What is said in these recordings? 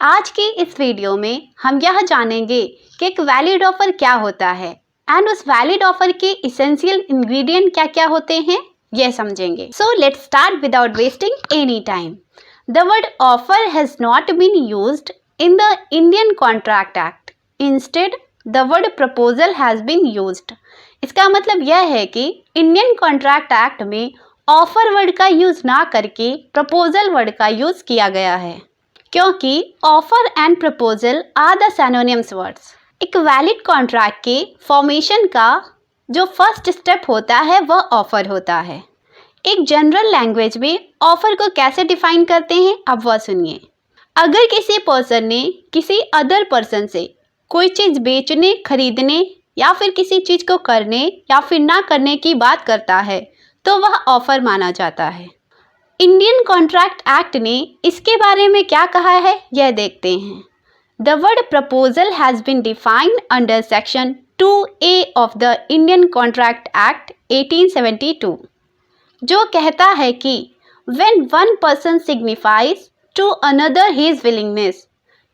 आज की इस वीडियो में हम यह जानेंगे कि एक वैलिड ऑफर क्या होता है एंड उस वैलिड ऑफर के इसेंशियल इंग्रेडिएंट क्या क्या होते हैं यह समझेंगे। So let's start without wasting any time. The word offer has not been used in the Indian contract act, instead the word proposal has been used. इसका मतलब यह है कि इंडियन कॉन्ट्रैक्ट एक्ट में ऑफर वर्ड का use ना करके proposal word का यूज किया गया है, क्योंकि offer and proposal are the synonyms words. एक वैलिड कॉन्ट्रैक्ट के फॉर्मेशन का जो फर्स्ट स्टेप होता है वह ऑफर होता है। एक जनरल लैंग्वेज में ऑफर को कैसे डिफाइन करते हैं अब वह सुनिए। अगर किसी पर्सन ने किसी अदर पर्सन से कोई चीज़ बेचने, खरीदने या फिर किसी चीज़ को करने या फिर ना करने की बात करता है तो वह ऑफर माना जाता है। इंडियन कॉन्ट्रैक्ट एक्ट ने इसके बारे में क्या कहा है यह देखते हैं। The word proposal has been defined under section 2A of the Indian contract Act 1872, जो कहता है कि when one person signifies to another his willingness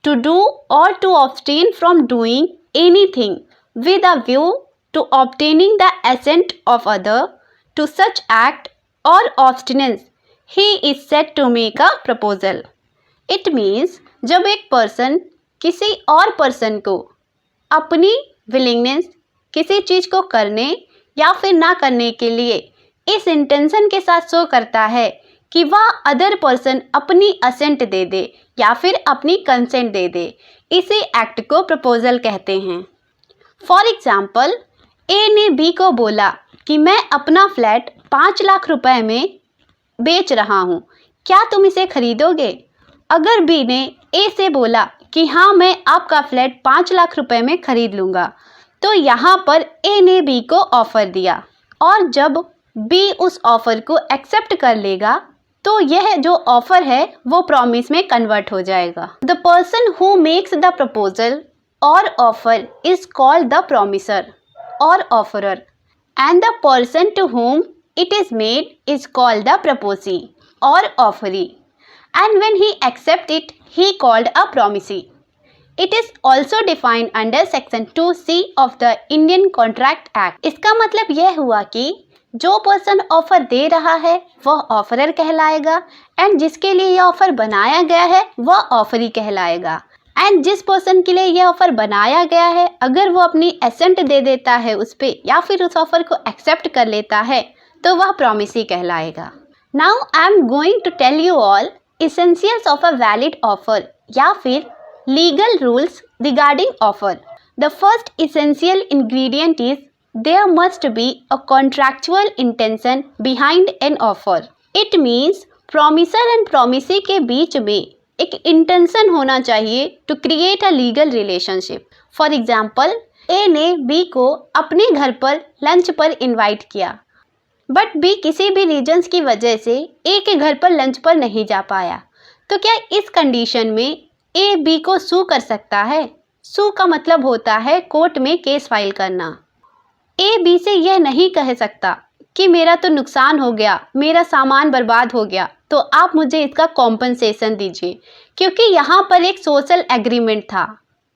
to do और to obtain from doing anything with a view to obtaining the assent of other to such act or obstinance, he is said to make a proposal. It means जब एक person किसी और person को अपनी willingness किसी चीज़ को करने या फिर ना करने के लिए इस इंटेंशन के साथ शो करता है कि वह अदर पर्सन अपनी असेंट दे दे या फिर अपनी कंसेंट दे दे, इसी एक्ट को प्रपोजल कहते हैं। फॉर एग्जाम्पल, ए ने बी को बोला कि मैं अपना फ्लैट 5 लाख रुपए में बेच रहा हूँ, क्या तुम इसे खरीदोगे? अगर बी ने ए से बोला कि हाँ मैं आपका फ्लैट 5 लाख रुपए में खरीद लूँगा, तो यहाँ पर ए ने बी को ऑफ़र दिया और जब बी उस ऑफ़र को एक्सेप्ट कर लेगा तो यह जो ऑफ़र है वो प्रॉमिस में कन्वर्ट हो जाएगा। The person who makes the proposal or offer is called the promiser or offerer, and the person to whom it is made is called the proposee or offeree, and when he accepts it he called a promisee. It is also defined under section 2C of the Indian Contract Act. इसका मतलब यह हुआ कि जो person offer दे रहा है वह offeror कहलाएगा एंड जिसके लिए यह ऑफर बनाया गया है वह ऑफरी कहलाएगा। एंड जिस पर्सन के लिए यह ऑफर बनाया गया है अगर वो अपनी एसेंट दे देता है उस पर या फिर उस ऑफर को एक्सेप्ट कर लेता है तो वह प्रॉमिसी कहलाएगा। Now I am going to tell you all essentials of a valid offer या फिर legal rules regarding offer. The first essential ingredient is there must be a contractual intention behind an offer. It means promisor and promisee के बीच में एक intention होना चाहिए to create a legal relationship. For example, a ने B को अपने घर पर लंच पर इनवाइट किया, बट बी किसी भी रीजन्स की वजह से ए के घर पर लंच पर नहीं जा पाया, तो क्या इस कंडीशन में ए बी को सू कर सकता है? सू का मतलब होता है कोर्ट में केस फाइल करना। ए बी से यह नहीं कह सकता कि मेरा तो नुकसान हो गया, मेरा सामान बर्बाद हो गया, तो आप मुझे इसका कॉम्पनसेशन दीजिए, क्योंकि यहाँ पर एक सोशल एग्रीमेंट था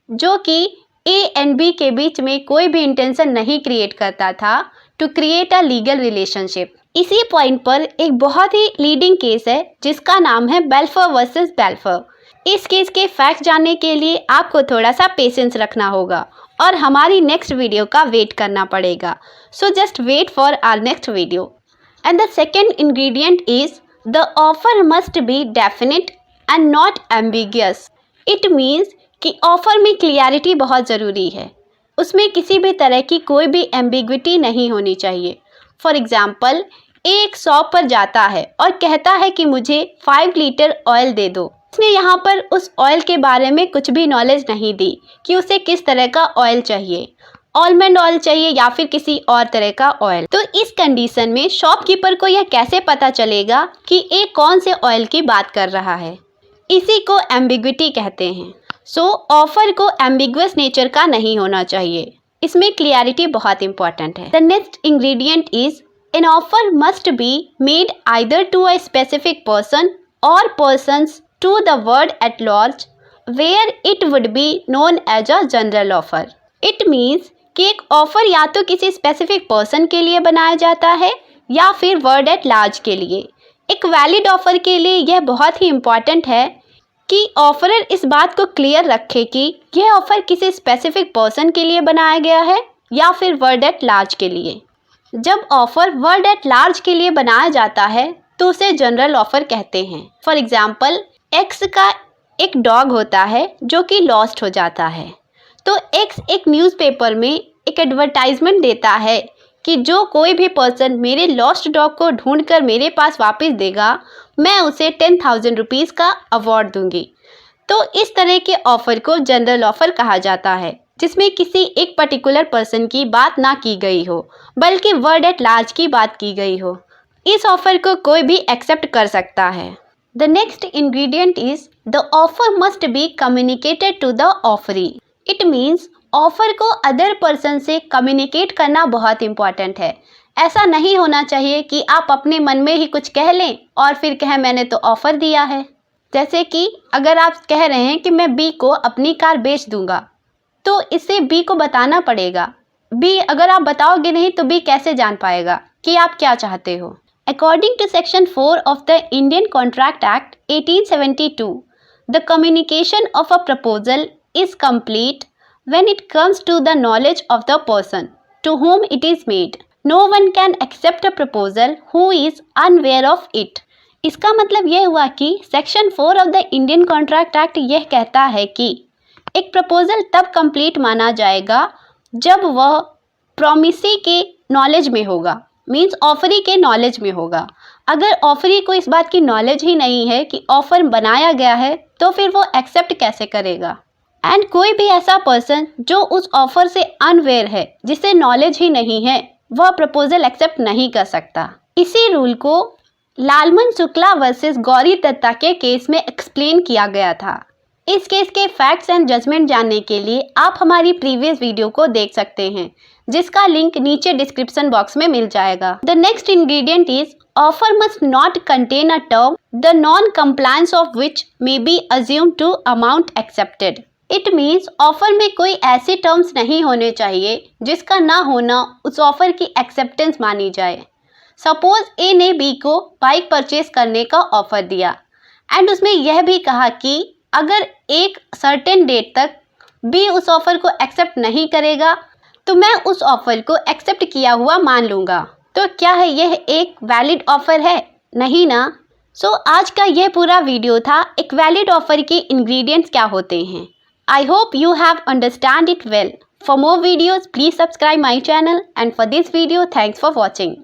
जो कि ए एंड बी के बीच में कोई भी इंटेंशन नहीं क्रिएट करता था to create a legal relationship. इसी पॉइंट पर एक बहुत ही लीडिंग केस है जिसका नाम है बेल्फर वर्सेस बेल्फर। इस केस के फैक्ट जानने के लिए आपको थोड़ा सा पेशेंस रखना होगा और हमारी नेक्स्ट वीडियो का वेट करना पड़ेगा। So just wait for our next video. And the second ingredient is the offer must be definite and not ambiguous. It means कि ऑफर में क्लियरिटी बहुत ज़रूरी है, उसमें किसी भी तरह की कोई भी एम्बिग्विटी नहीं होनी चाहिए। फॉर एग्जाम्पल, एक शॉप पर जाता है और कहता है कि मुझे 5 लीटर ऑयल दे दो। उसने यहाँ पर उस ऑयल के बारे में कुछ भी नॉलेज नहीं दी कि उसे किस तरह का ऑयल चाहिए, आलमंड ऑयल चाहिए या फिर किसी और तरह का ऑयल। तो इस कंडीशन में शॉपकीपर को यह कैसे पता चलेगा कि ये कौन से ऑयल की बात कर रहा है? इसी को एम्बिग्विटी कहते हैं। सो ऑफर को एम्बिगुअस नेचर का नहीं होना चाहिए, इसमें क्लियरिटी बहुत इंपॉर्टेंट है। The next ingredient is an offer must be made either to a specific person और persons to the word at large where it would be known as a general offer. It means कि एक offer या तो किसी specific person के लिए बनाया जाता है या फिर वर्ड एट लार्ज के लिए। एक वैलिड ऑफर के लिए यह बहुत ही इम्पॉर्टेंट है कि ऑफरर इस बात को क्लियर रखे कि यह ऑफर किसी स्पेसिफिक पर्सन के लिए बनाया गया है या फिर वर्ड एट लार्ज के लिए। जब ऑफर वर्ड एट लार्ज के लिए बनाया जाता है तो उसे जनरल ऑफर कहते हैं। फॉर एग्जाम्पल, एक्स का एक डॉग होता है जो कि लॉस्ट हो जाता है, तो एक्स एक न्यूज़पेपर में एक एडवर्टाइजमेंट देता है कि जो कोई भी पर्सन मेरे लॉस्ट डॉग को ढूंढकर मेरे पास वापस देगा, मैं उसे 10,000 रुपीज़ का अवार्ड दूंगी। तो इस तरह के ऑफ़र को जनरल ऑफ़र कहा जाता है, जिसमें किसी एक पर्टिकुलर पर्सन की बात ना की गई हो बल्कि वर्ड एट लार्ज की बात की गई हो। इस ऑफ़र को कोई भी एक्सेप्ट कर सकता है। The next ingredient is the offer must be communicated to the offeree. It means offer को अदर पर्सन से कम्युनिकेट करना बहुत इंपॉर्टेंट है। ऐसा नहीं होना चाहिए कि आप अपने मन में ही कुछ कह लें और फिर कहें मैंने तो ऑफ़र दिया है। जैसे कि अगर आप कह रहे हैं कि मैं बी को अपनी कार बेच दूंगा, तो इससे बी को बताना पड़ेगा। बी अगर आप बताओगे नहीं तो बी कैसे जान पाएगा कि आप क्या चाहते हो। According to Section 4 of the Indian Contract Act 1872, the communication of a proposal is complete when it comes to the knowledge of the person to whom it is made. No one can accept a proposal who is unaware of it. इसका मतलब यह हुआ कि Section 4 of the Indian Contract Act यह कहता है कि एक प्रपोजल तब कंप्लीट माना जाएगा जब वह प्रॉमिसी के नॉलेज में होगा, मीन्स ऑफरी के नॉलेज में होगा। अगर ऑफरी को इस बात की नॉलेज ही नहीं है कि ऑफर बनाया गया है तो फिर वो एक्सेप्ट कैसे करेगा। एंड कोई भी ऐसा पर्सन जो उस ऑफर से अनवेयर है, जिसे नॉलेज ही नहीं है, वह प्रपोजल एक्सेप्ट नहीं कर सकता। इसी रूल को लालमन शुक्ला वर्सेस गौरी दत्ता के केस में एक्सप्लेन किया गया था। इस केस के फैक्ट्स एंड जजमेंट जानने के लिए आप हमारी प्रीवियस वीडियो को देख सकते हैं, जिसका लिंक नीचे डिस्क्रिप्शन बॉक्स में मिल जाएगा। The next ingredient is offer must not contain a term the non compliance of which may be assume to amount accepted. It means offer में कोई ऐसे टर्म्स नहीं होने चाहिए जिसका ना होना उस ऑफर की एक्सेप्टेंस मानी जाए। सपोज ए ने बी को बाइक परचेज करने का ऑफर दिया एंड उसमें यह भी कहा कि अगर एक सर्टेन डेट तक बी उस ऑफर को एक्सेप्ट नहीं करेगा तो मैं उस ऑफर को एक्सेप्ट किया हुआ मान लूँगा। तो क्या है यह एक वैलिड ऑफर है? नहीं ना। सो आज का यह पूरा वीडियो था एक वैलिड ऑफर के इंग्रेडिएंट्स क्या होते हैं। I hope you have understand it well. For more videos, please subscribe my channel, and for this video, thanks for watching.